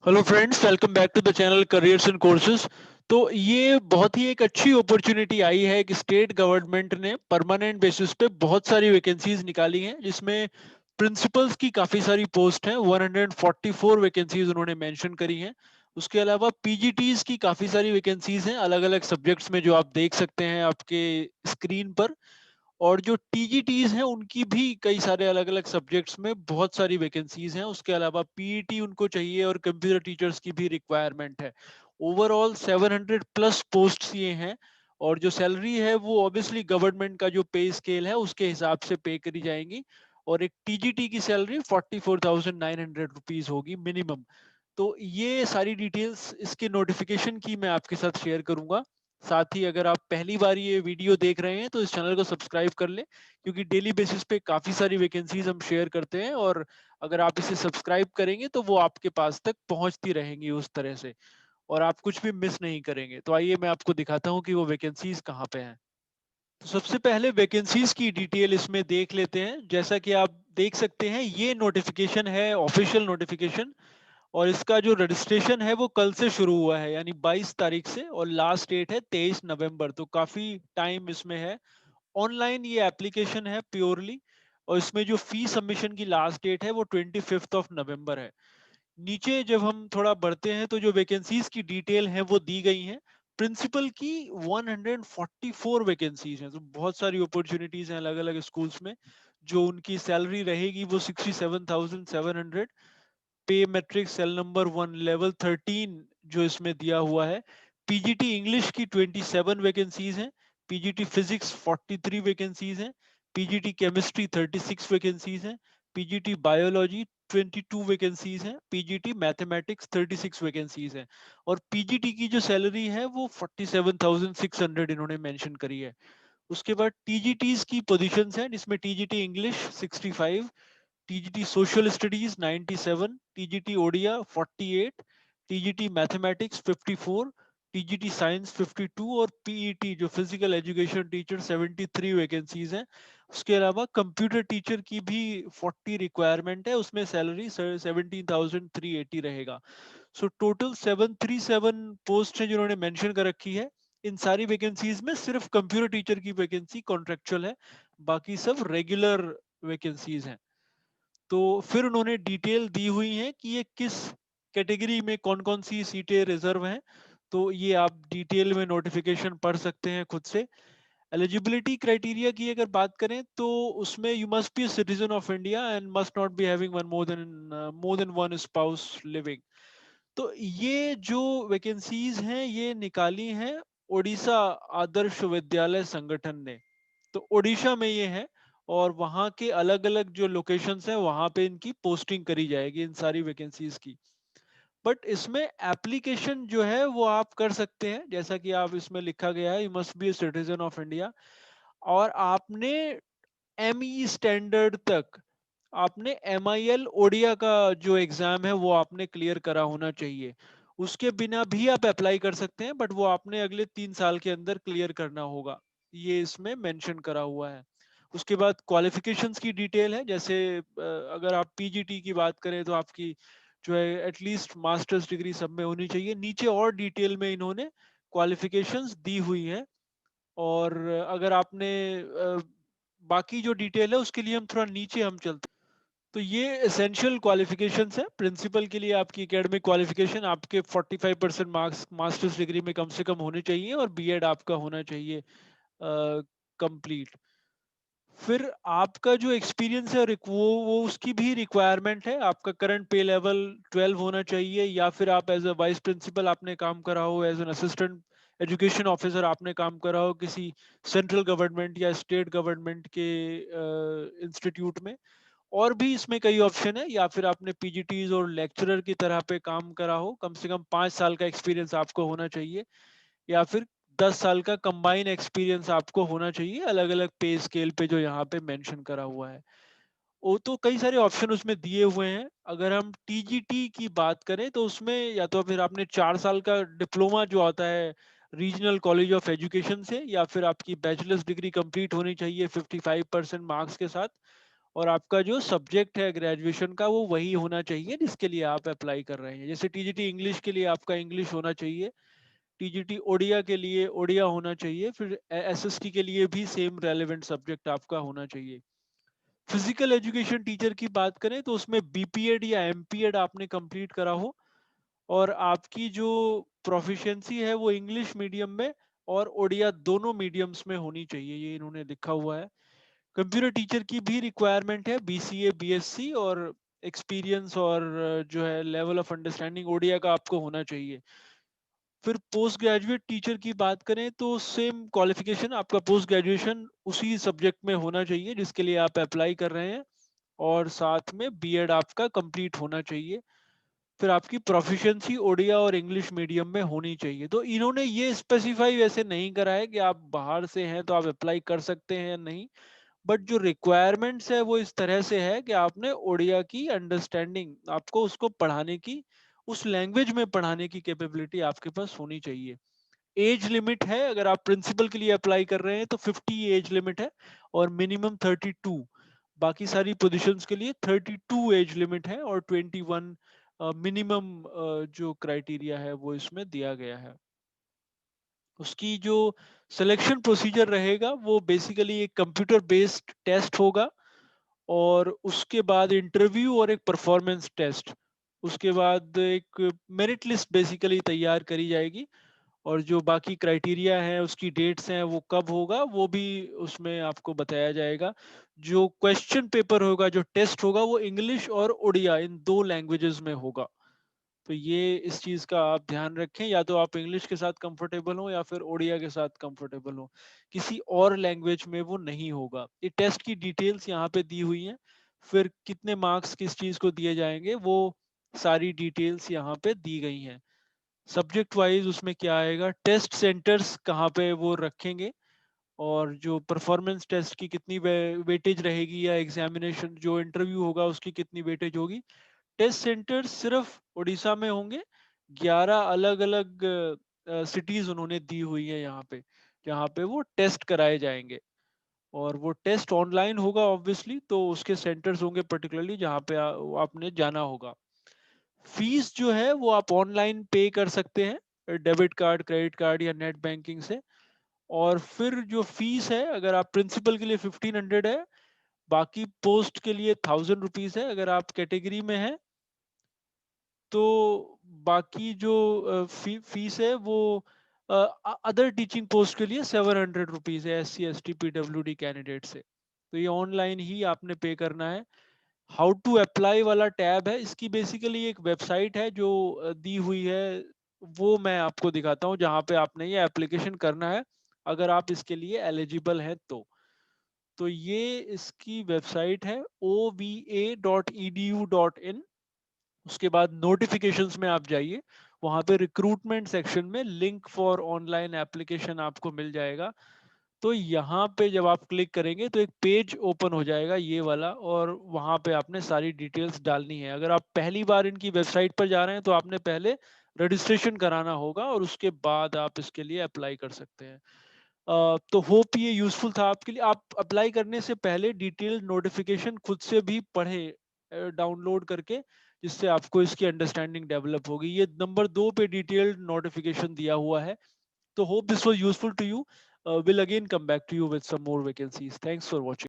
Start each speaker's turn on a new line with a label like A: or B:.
A: Hello friends, welcome back to the channel careers and courses. तो ये बहुत ही एक अच्छी अपॉर्चुनिटी आई है कि स्टेट गवर्नमेंट ने परमानेंट बेसिस पे बहुत सारी वैकेंसीज निकाली हैं, जिसमें प्रिंसिपल्स की काफ़ी सारी पोस्ट हैं। 144 वैकेंसीज उन्होंने मेंशन करी हैं। उसके अलावा पीजीटीज की काफ़ी सारी वैकेंसीज हैं अलग अलग सब्जेक्ट्स में, जो आप देख सकते हैं आपके स्क्रीन पर। और जो टीजीटीज हैं उनकी भी कई सारे अलग अलग सब्जेक्ट्स में बहुत सारी वैकेंसीज हैं। उसके अलावा पीईटी उनको चाहिए और कंप्यूटर टीचर्स की भी रिक्वायरमेंट है। ओवरऑल 700 प्लस पोस्ट्स ये हैं। और जो सैलरी है वो ऑब्वियसली गवर्नमेंट का जो पे स्केल है उसके हिसाब से पे करी जाएंगी। और एक टीजीटी की सैलरी 44,900 रुपीज होगी मिनिमम। तो ये सारी डिटेल्स इसके नोटिफिकेशन की मैं आपके साथ शेयर करूंगा। साथ ही अगर आप पहली बार ये वीडियो देख रहे हैं तो इस चैनल को सब्सक्राइब कर लें, क्योंकि डेली बेसिस पे काफ़ी सारी वैकेंसीज हम शेयर करते हैं। और अगर आप इसे सब्सक्राइब करेंगे तो वो आपके पास तक पहुंचती रहेंगी उस तरह से, और आप कुछ भी मिस नहीं करेंगे। तो आइए मैं आपको दिखाता हूँ कि वो वैकेंसीज कहाँ पे हैं। तो सबसे पहले वैकेंसीज की डिटेल इसमें देख लेते हैं। जैसा कि आप देख सकते हैं, ये नोटिफिकेशन है, ऑफिशियल नोटिफिकेशन। और इसका जो रजिस्ट्रेशन है वो कल से शुरू हुआ है, यानी 22 तारीख से, और लास्ट डेट है 23 नवंबर। तो काफी टाइम इसमें है। ऑनलाइन ये एप्लीकेशन है प्योरली। और इसमें जो फी सबमिशन की लास्ट डेट है वो 25 नवंबर है। नीचे जब हम थोड़ा बढ़ते हैं तो जो वैकेंसीज की डिटेल है वो दी गई हैं। प्रिंसिपल की 144 वैकेंसीज हैं, तो बहुत सारी अपॉर्चुनिटीज हैं अलग अलग स्कूल्स में। जो उनकी सैलरी रहेगी वो 67,700। पे मैट्रिक सेल नंबर 1 लेवल 13 जो इसमें दिया हुआ है। पीजीटी इंग्लिश की 27 वैकेंसीज हैं। पीजीटी फिजिक्स 43 वैकेंसीज हैं। पीजीटी केमिस्ट्री 36 वैकेंसीज हैं। पीजीटी बायोलॉजी 22 वैकेंसीज हैं। पीजीटी मैथमेटिक्स 36 वैकेंसीज हैं। और पीजीटी की जो सैलरी है वो 47,600 इन्होंने मेंशन करी है। उसके बाद टीजीटीज की पोजीशंस हैं, जिसमें TGT English 65, TGT social studies 97, TGT Odia 48, TGT mathematics 54, TGT science 52, और पीईटी जो फिजिकल एजुकेशन टीचर 73 वैकेंसीज हैं। उसके अलावा कंप्यूटर टीचर की भी 40 रिक्वायरमेंट है, उसमें सैलरी 17,380 रहेगा। सो टोटल 737 पोस्ट है जिन्होंने मेंशन कर रखी है। इन सारी वैकेंसीज में सिर्फ कंप्यूटर टीचर की वैकेंसी कॉन्ट्रेक्चुअल है, बाकी सब रेगुलर वैकेंसीज हैं। तो फिर उन्होंने डिटेल दी हुई है कि ये किस कैटेगरी में कौन कौन सी सीटें रिजर्व हैं। तो ये आप डिटेल में नोटिफिकेशन पढ़ सकते हैं खुद से। एलिजिबिलिटी क्राइटेरिया की अगर बात करें तो उसमें you must be citizen of India and must not be having one more than one spouse living. तो ये जो वैकेंसीज हैं ये निकाली हैं ओडिशा आदर्श विद्यालय संगठन ने। तो ओडिशा में ये है। और वहाँ के अलग अलग जो लोकेशंस हैं वहाँ पे इनकी पोस्टिंग करी जाएगी इन सारी वैकेंसीज की। बट इसमें एप्लीकेशन जो है वो आप कर सकते हैं, जैसा कि आप इसमें लिखा गया है, you must be a citizen of India. और आपने एमई स्टैंडर्ड तक, आपने एमआईएल ओडिया का जो एग्जाम है वो आपने क्लियर करा होना चाहिए। उसके बिना भी आप अप्लाई कर सकते हैं, बट वो आपने अगले 3 साल के अंदर क्लियर करना होगा। ये इसमें मेंशन करा हुआ है। उसके बाद क्वालिफिकेशंस की डिटेल है, जैसे अगर आप पीजीटी की बात करें तो आपकी जो है एटलीस्ट मास्टर्स डिग्री सब में होनी चाहिए। नीचे और डिटेल में इन्होंने क्वालिफिकेशंस दी हुई है। और अगर आपने बाकी जो डिटेल है उसके लिए हम थोड़ा नीचे हम चलते हैं। तो ये एसेंशियल क्वालिफिकेशंस है प्रिंसिपल के लिए। आपकी एकेडमिक क्वालिफिकेशन, आपके 45% मार्क्स मास्टर्स डिग्री में कम से कम होने चाहिए, और बीएड आपका होना चाहिए कंप्लीट। फिर आपका जो एक्सपीरियंस है और वो उसकी भी रिक्वायरमेंट है। आपका करंट पे लेवल 12 होना चाहिए, या फिर आप एज अ वाइस प्रिंसिपल आपने काम करा हो, as an assistant education officer आपने काम करा हो किसी सेंट्रल गवर्नमेंट या स्टेट गवर्नमेंट के इंस्टीट्यूट में। और भी इसमें कई ऑप्शन है, या फिर आपने पीजीटीज और लेक्चरर की तरह पे काम करा हो, कम से कम 5 साल का एक्सपीरियंस आपको होना चाहिए। या फिर 10 साल का कंबाइन एक्सपीरियंस आपको होना चाहिए, अलग अलग पे स्केल पे जो यहाँ पे मेंशन करा हुआ है। वो तो कई सारे ऑप्शन उसमें दिए हुए हैं। अगर हम टीजीटी की बात करें तो उसमें या तो फिर आपने 4 साल का डिप्लोमा जो आता है रीजनल कॉलेज ऑफ एजुकेशन से, या फिर आपकी बैचलर्स डिग्री कंप्लीट होनी चाहिए 55% मार्क्स के साथ। और आपका जो सब्जेक्ट है ग्रेजुएशन का वो वही होना चाहिए जिसके लिए आप अप्लाई कर रहे हैं। जैसे टीजीटी इंग्लिश के लिए आपका इंग्लिश होना चाहिए, टीजीटी ओडिया के लिए ओडिया होना चाहिए, फिर एसएसटी के लिए भी सेम रेलेवेंट सब्जेक्ट आपका होना चाहिए। फिजिकल एजुकेशन टीचर की बात करें तो उसमें बीपीएड या एमपीएड आपने कंप्लीट करा हो, और आपकी जो प्रोफिशिएंसी है वो इंग्लिश मीडियम में और ओडिया दोनों मीडियम्स में होनी चाहिए, ये इन्होंने लिखा हुआ है। कंप्यूटर टीचर की भी रिक्वायरमेंट है, बीसीए बीएससी, और एक्सपीरियंस और जो है लेवल ऑफ अंडरस्टैंडिंग ओडिया का आपको होना चाहिए। फिर पोस्ट ग्रेजुएट टीचर की बात करें तो सेम क्वालिफिकेशन, आपका पोस्ट ग्रेजुएशन उसी सब्जेक्ट में होना चाहिए जिसके लिए आप अप्लाई कर रहे हैं, और साथ में बीएड आपका कंप्लीट होना चाहिए। फिर आपकी प्रोफिशिएंसी ओडिया और इंग्लिश मीडियम में होनी चाहिए। तो इन्होंने ये स्पेसिफाई वैसे नहीं करा है कि आप बाहर से हैं तो आप अप्लाई कर सकते हैं या नहीं, बट जो रिक्वायरमेंट्स है वो इस तरह से है कि आपने ओडिया की अंडरस्टैंडिंग, आपको उसको पढ़ाने की, उस लैंग्वेज में पढ़ाने की कैपेबिलिटी आपके पास होनी चाहिए। एज लिमिट है, अगर आप प्रिंसिपल के लिए अप्लाई कर रहे हैं तो 50 एज लिमिट है, और मिनिमम 32। बाकी सारी पोजीशंस के लिए 32 एज लिमिट है, और 21 मिनिमम जो क्राइटेरिया है वो इसमें दिया गया है। उसकी जो सिलेक्शन प्रोसीजर रहेगा वो बेसिकली एक कंप्यूटर बेस्ड टेस्ट होगा, और उसके बाद इंटरव्यू और एक परफॉर्मेंस टेस्ट। उसके बाद एक मेरिट लिस्ट बेसिकली तैयार करी जाएगी, और जो बाकी क्राइटेरिया है उसकी डेट्स हैं वो कब होगा वो भी उसमें आपको बताया जाएगा। जो क्वेश्चन पेपर होगा, जो टेस्ट होगा, वो इंग्लिश और उड़िया इन दो लैंग्वेजेस में होगा। तो ये इस चीज का आप ध्यान रखें, या तो आप इंग्लिश के साथ कंफर्टेबल हो या फिर ओडिया के साथ कंफर्टेबल हो, किसी और लैंग्वेज में वो नहीं होगा। ये टेस्ट की डिटेल्स यहाँ पे दी हुई हैं, फिर कितने मार्क्स किस चीज को दिए जाएंगे वो सारी डिटेल्स यहाँ पे दी गई हैं। सब्जेक्ट वाइज उसमें क्या आएगा, टेस्ट सेंटर्स कहाँ पे वो रखेंगे, और जो परफॉर्मेंस टेस्ट की कितनी वेटेज रहेगी, या एग्जामिनेशन जो इंटरव्यू होगा उसकी कितनी वेटेज होगी। टेस्ट सेंटर सिर्फ उड़ीसा में होंगे। 11 अलग अलग सिटीज उन्होंने दी हुई है यहाँ पे, जहाँ पे वो टेस्ट कराए जाएंगे, और वो टेस्ट ऑनलाइन होगा ऑब्वियसली, तो उसके सेंटर्स होंगे पर्टिकुलरली जहाँ पे आपने जाना होगा। फीस जो है वो आप ऑनलाइन पे कर सकते हैं, डेबिट कार्ड, क्रेडिट कार्ड या नेट बैंकिंग से। और फिर जो फीस है, अगर आप प्रिंसिपल के लिए 1500 है, बाकी पोस्ट के लिए 1000 रुपीज है। अगर आप कैटेगरी में है तो बाकी जो फीस है वो अदर टीचिंग पोस्ट के लिए 700 रुपीज है, SC ST PWD कैंडिडेट से। तो ये ऑनलाइन ही आपने पे करना है। हाउ टू अप्लाई वाला टैब है, इसकी बेसिकली एक वेबसाइट है जो दी हुई है, वो मैं आपको दिखाता हूँ जहाँ पे आपने ये एप्लीकेशन करना है, अगर आप इसके लिए एलिजिबल हैं तो ये इसकी वेबसाइट है ova.edu.in। उसके बाद नोटिफिकेशंस में आप जाइए, वहां पे रिक्रूटमेंट सेक्शन में लिंक फॉर ऑनलाइन एप्लीकेशन आपको मिल जाएगा। तो यहाँ पे जब आप क्लिक करेंगे तो एक पेज ओपन हो जाएगा ये वाला, और वहाँ पे आपने सारी डिटेल्स डालनी है। अगर आप पहली बार इनकी वेबसाइट पर जा रहे हैं तो आपने पहले रजिस्ट्रेशन कराना होगा, और उसके बाद आप इसके लिए अप्लाई कर सकते हैं। तो होप ये यूजफुल था आपके लिए। आप अप्लाई करने से पहले डिटेल नोटिफिकेशन खुद से भी पढ़ें डाउनलोड करके, जिससे आपको इसकी अंडरस्टैंडिंग डेवलप होगी। ये नंबर 2 पे डिटेल्ड नोटिफिकेशन दिया हुआ है। तो hope this was useful to you. We'll again come back to you with some more vacancies. Thanks for watching.